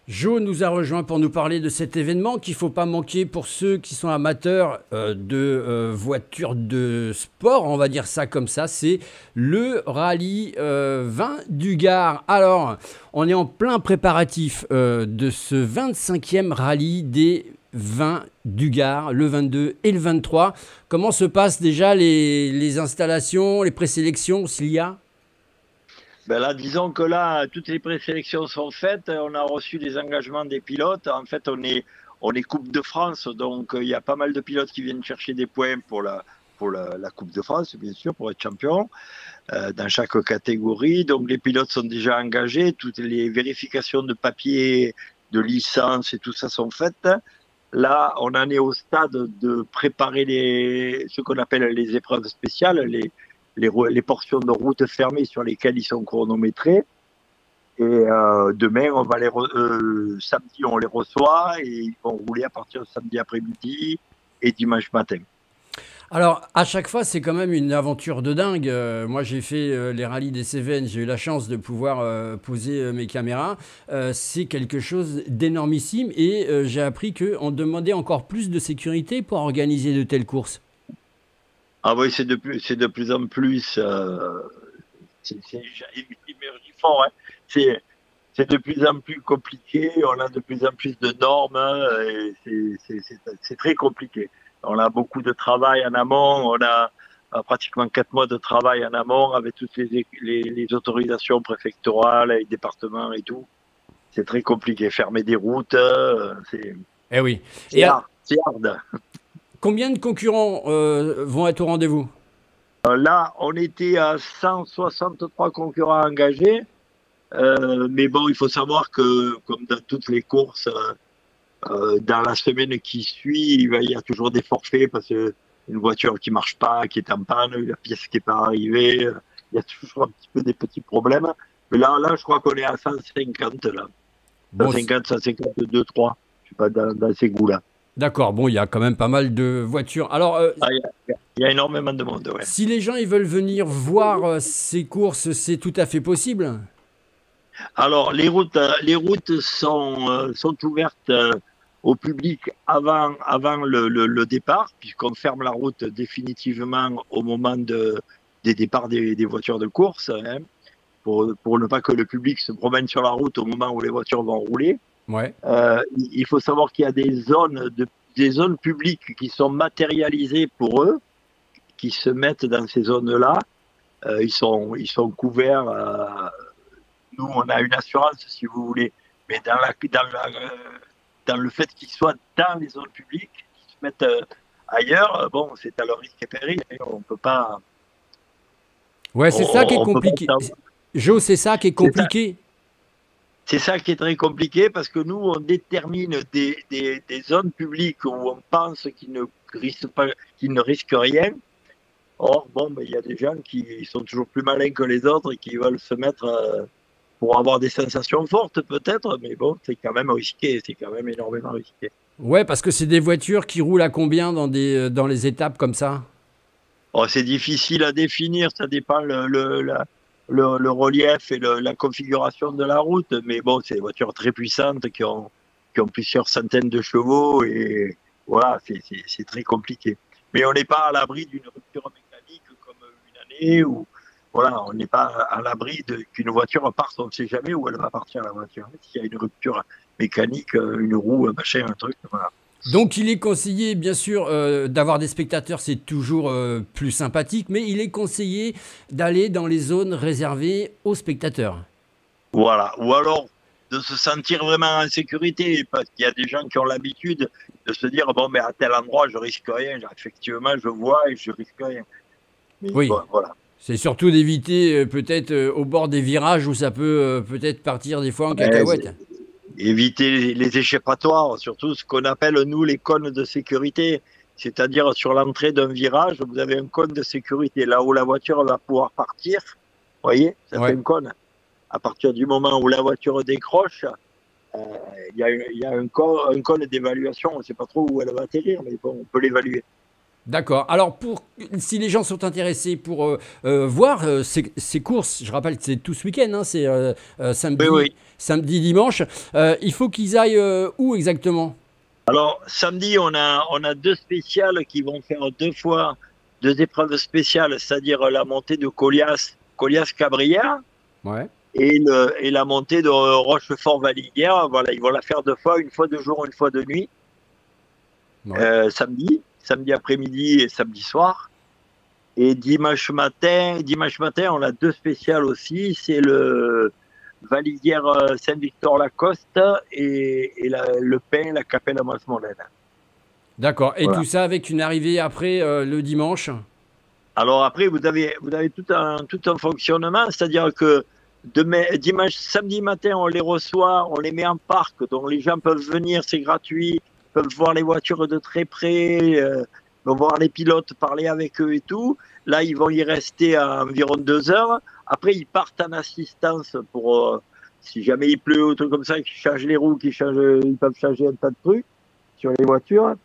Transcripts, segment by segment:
Jo nous a rejoint pour nous parler de cet événement qu'il ne faut pas manquer pour ceux qui sont amateurs de voitures de sport, on va dire ça comme ça, c'est le rallye 20 du Gard. Alors, on est en plein préparatif de ce 25e rallye des 20 du Gard, le 22 et le 23. Comment se passent déjà les installations, les présélections, s'il y a? Ben là, disons que là, toutes les présélections sont faites. On a reçu les engagements des pilotes. En fait, on est Coupe de France, donc il y a pas mal de pilotes qui viennent chercher des points pour la Coupe de France, bien sûr, pour être champion dans chaque catégorie. Donc les pilotes sont déjà engagés. Toutes les vérifications de papier, de licence et tout ça sont faites. Là, on en est au stade de préparer ce qu'on appelle les épreuves spéciales, les portions de route fermées sur lesquelles ils sont chronométrés. Et demain, samedi, on les reçoit et ils vont rouler à partir de samedi après-midi et dimanche matin. Alors, à chaque fois, c'est quand même une aventure de dingue. Moi, j'ai fait les rallyes des Cévennes. J'ai eu la chance de pouvoir poser mes caméras. C'est quelque chose d'énormissime et j'ai appris qu'on demandait encore plus de sécurité pour organiser de telles courses. Ah oui, c'est de plus en plus. Émergit fort, hein. C'est, c'est de plus en plus compliqué. On a de plus en plus de normes, hein, et c'est très compliqué. On a beaucoup de travail en amont. On a pratiquement 4 mois de travail en amont avec toutes les autorisations préfectorales, et départements et tout. C'est très compliqué. Fermer des routes, Eh oui. c'est Et hard. C'est hard. combien de concurrents vont être au rendez-vous? Là, on était à 163 concurrents engagés. Mais bon, il faut savoir que, comme dans toutes les courses, dans la semaine qui suit, il y a toujours des forfaits parce que une voiture qui marche pas, qui est en panne, la pièce qui est pas arrivée, il y a toujours un petit peu des petits problèmes. Mais là, je crois qu'on est à 150 là. Bon, 150, 152, 3. Je suis pas dans ces goûts-là. d'accord. Bon, il y a quand même pas mal de voitures. Alors, Ah, il y a énormément de monde, ouais. si les gens ils veulent venir voir ces courses, c'est tout à fait possible. Alors, les routes sont ouvertes au public avant le départ, puisqu'on ferme la route définitivement au moment des départs des voitures de course, hein, pour ne pas que le public se promène sur la route au moment où les voitures vont rouler. Ouais. Il faut savoir qu'il y a des zones publiques qui sont matérialisées pour eux, qui se mettent dans ces zones-là. Ils sont couverts. Nous, on a une assurance, si vous voulez, mais dans le fait qu'ils soient dans les zones publiques, qu'ils se mettent ailleurs, bon, c'est à leur risque et péril, hein. On peut pas, Ouais, c'est ça qui est on peut pas compliqué. savoir. Jo, c'est ça qui est C'est ça, compliqué. c'est ça qui est très compliqué parce que nous, on détermine des zones publiques où on pense qu'ils ne risquent rien. Or, bon, ben, il y a des gens qui sont toujours plus malins que les autres et qui veulent se mettre pour avoir des sensations fortes peut-être, mais bon, c'est quand même risqué, c'est quand même énormément risqué. Ouais, parce que c'est des voitures qui roulent à combien dans les étapes comme ça? Oh, c'est difficile à définir, ça dépend le relief et la configuration de la route, mais bon, c'est des voitures très puissantes qui ont plusieurs centaines de chevaux et voilà, c'est très compliqué. Mais on n'est pas à l'abri d'une rupture mécanique comme une année ou voilà, on n'est pas à l'abri qu'une voiture parte, on ne sait jamais où elle va partir la voiture. S'il y a une rupture mécanique, une roue, un machin, un truc, voilà. Donc il est conseillé, bien sûr, d'avoir des spectateurs, c'est toujours plus sympathique, mais il est conseillé d'aller dans les zones réservées aux spectateurs. Voilà. Ou alors de se sentir vraiment en sécurité, parce qu'il y a des gens qui ont l'habitude de se dire, bon, mais à tel endroit, je risque rien. Effectivement, je vois et je risque rien. Mais Oui, bon, voilà. c'est surtout d'éviter peut-être au bord des virages où ça peut peut-être partir des fois en Ouais, cacahuète. éviter les échappatoires, surtout ce qu'on appelle, nous, les cônes de sécurité. C'est-à-dire, sur l'entrée d'un virage, vous avez un cône de sécurité, là où la voiture va pouvoir partir. Vous voyez, ça fait Ouais. un cône. À partir du moment où la voiture décroche, euh, il y a un cône d'évaluation. On ne sait pas trop où elle va atterrir, mais bon, on peut l'évaluer. D'accord. Alors, si les gens sont intéressés pour voir ces courses, je rappelle que c'est tout ce week-end, hein, c'est Oui, oui. samedi, dimanche, il faut qu'ils aillent où exactement? Alors, samedi, on a deux spéciales qui vont faire deux fois deux épreuves spéciales, c'est-à-dire la montée de Colias-Cabrières Ouais. et la montée de Rochefort-Valiguière. Voilà, ils vont la faire deux fois, une fois de jour, une fois de nuit, Ouais. samedi après-midi et samedi soir. Et dimanche matin, on a deux spéciales aussi. C'est le Valiguière Saint-Victor-Lacoste et le Pin, la Capelle à Masmolène. D'accord. Et tout Voilà. ça avec une arrivée après le dimanche? Alors après, vous avez tout un fonctionnement, c'est-à-dire que dimanche, samedi matin, on les reçoit, on les met en parc, donc les gens peuvent venir, c'est gratuit, peuvent voir les voitures de très près, vont voir les pilotes, parler avec eux et tout. Là, ils vont y rester à environ 2 heures. Après, ils partent en assistance pour, si jamais il pleut ou truc comme ça, qu'ils changent les roues, ils peuvent changer un tas de trucs sur les voitures.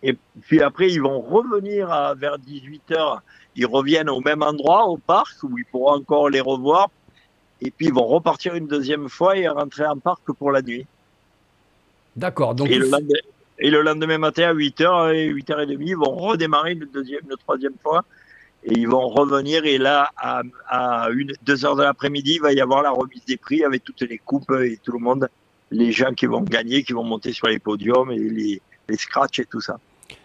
Et puis après, ils vont revenir vers 18 heures. Ils reviennent au même endroit, au parc, où ils pourront encore les revoir. Et puis, ils vont repartir une deuxième fois et rentrer en parc pour la nuit. D'accord. Donc, Et le lendemain matin, à 8 heures et 8h30, ils vont redémarrer une troisième fois. Et ils vont revenir. Et là, à 2 heures de l'après-midi, il va y avoir la remise des prix avec toutes les coupes et tout le monde. Les gens qui vont gagner, qui vont monter sur les podiums et les scratchs et tout ça.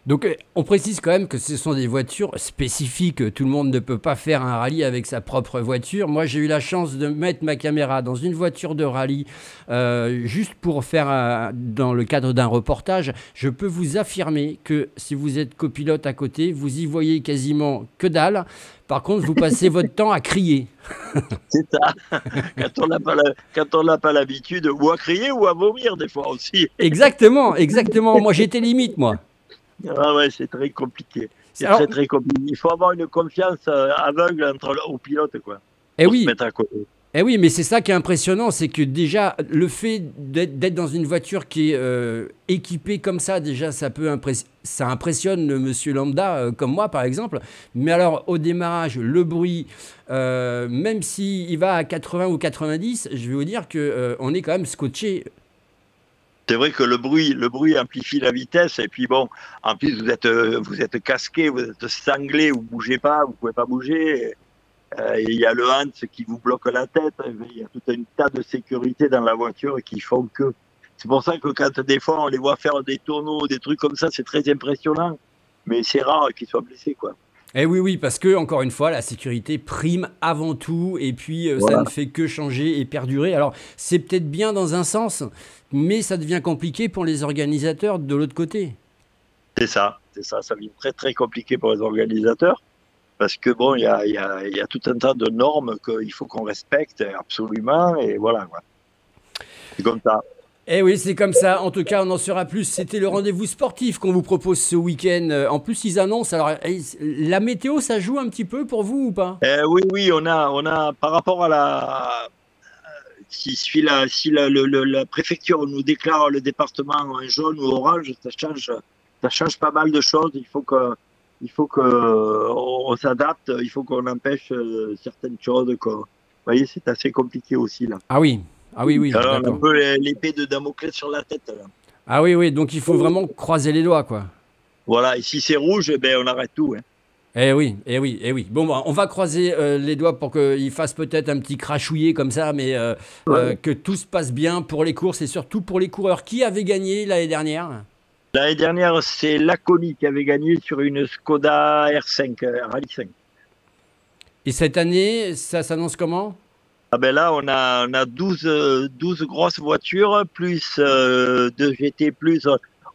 Donc, on précise quand même que ce sont des voitures spécifiques. Tout le monde ne peut pas faire un rallye avec sa propre voiture. Moi, j'ai eu la chance de mettre ma caméra dans une voiture de rallye juste pour faire, dans le cadre d'un reportage. Je peux vous affirmer que si vous êtes copilote à côté, vous y voyez quasiment que dalle. Par contre, vous passez votre temps à crier. C'est ça. Quand on n'a pas l'habitude, ou à crier ou à vomir des fois aussi. Exactement, exactement. Moi, j'étais limite, moi. Ah ouais, c'est très compliqué. C'est Alors, très très compliqué. Il faut avoir une confiance aveugle au pilote, quoi. eh Pour se oui, mettre à côté. Eh oui, mais c'est ça qui est impressionnant, c'est que déjà, le fait d'être dans une voiture qui est équipée comme ça, déjà, ça impressionne le monsieur lambda, comme moi, par exemple. Mais alors, au démarrage, le bruit, même s'il va à 80 ou 90, je vais vous dire que on est quand même scotché. C'est vrai que le bruit amplifie la vitesse. Et puis bon, en plus, vous êtes casqué, vous êtes sanglé, vous bougez pas, vous pouvez pas bouger. Il y a le Hans qui vous bloque la tête. Il y a tout un tas de sécurité dans la voiture qui font que. C'est pour ça que quand des fois on les voit faire des tonneaux, des trucs comme ça, c'est très impressionnant. Mais c'est rare qu'ils soient blessés, quoi. Eh oui, oui, parce que, encore une fois, la sécurité prime avant tout, et puis ça Voilà. ne fait que changer et perdurer. Alors, c'est peut-être bien dans un sens, mais ça devient compliqué pour les organisateurs de l'autre côté. C'est ça, c'est ça. Ça devient très très compliqué pour les organisateurs parce que bon, il y a tout un tas de normes qu'il faut qu'on respecte absolument et voilà, quoi. C'est comme ça. Eh oui, c'est comme ça. En tout cas, on en saura plus. C'était le rendez-vous sportif qu'on vous propose ce week-end. En plus, ils annoncent. Alors, la météo, ça joue un petit peu pour vous ou pas? Oui, oui, on a par rapport à la préfecture nous déclare le département en jaune ou orange, ça change pas mal de choses. Il faut que on s'adapte. Il faut qu'on empêche certaines choses. Vous voyez, c'est assez compliqué aussi là. Ah oui, ah oui, oui, Alors, on a un d'accord. peu l'épée de Damoclès sur la tête là. Ah oui, oui. Donc, il faut vraiment croiser les doigts, quoi. Voilà, et si c'est rouge, eh ben on arrête tout, hein. Eh oui, eh oui, eh oui. Bon, bah, on va croiser les doigts pour qu'il fasse peut-être un petit crachouillet comme ça, mais Ouais. que tout se passe bien pour les courses et surtout pour les coureurs. Qui avait gagné l'année dernière? L'année dernière, c'est Laconi qui avait gagné sur une Skoda R5, Rallye 5. Et cette année, ça s'annonce comment? Ah ben là, on a 12 grosses voitures, plus 2 GT, plus.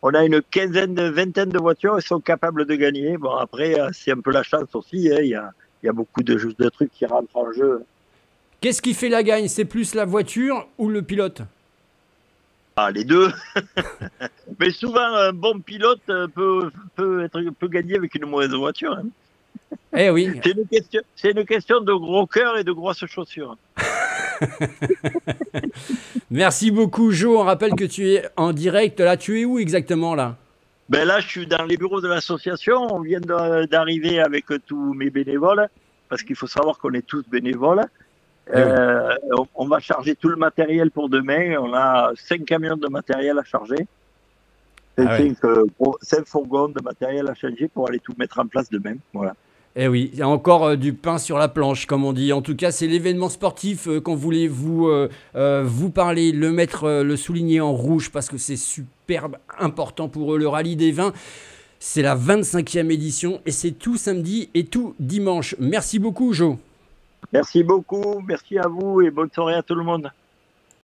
On a une vingtaine de voitures qui sont capables de gagner. Bon, après, c'est un peu la chance aussi, hein. Il y a beaucoup de trucs qui rentrent en jeu. Qu'est-ce qui fait la gagne? C'est plus la voiture ou le pilote? Ah, les deux. Mais souvent, un bon pilote peut gagner avec une mauvaise voiture, hein. Eh oui. C'est une question de gros cœur et de grosses chaussures. Merci beaucoup, Jo. On rappelle que tu es en direct. Là, tu es où exactement là? Ben là, je suis dans les bureaux de l'association. On vient d'arriver avec tous mes bénévoles, parce qu'il faut savoir qu'on est tous bénévoles. Eh oui. On va charger tout le matériel pour demain. On a 5 camions de matériel à charger. Ah ouais. 5 fourgons de matériel à charger pour aller tout mettre en place demain. Voilà. Eh oui, il y a encore du pain sur la planche, comme on dit. En tout cas, c'est l'événement sportif qu'on voulait vous parler, le mettre, le souligner en rouge parce que c'est superbe, important pour eux. Le rallye des vins, c'est la 25e édition et c'est tout samedi et tout dimanche. Merci beaucoup, Jo. Merci beaucoup. Merci à vous et bonne soirée à tout le monde.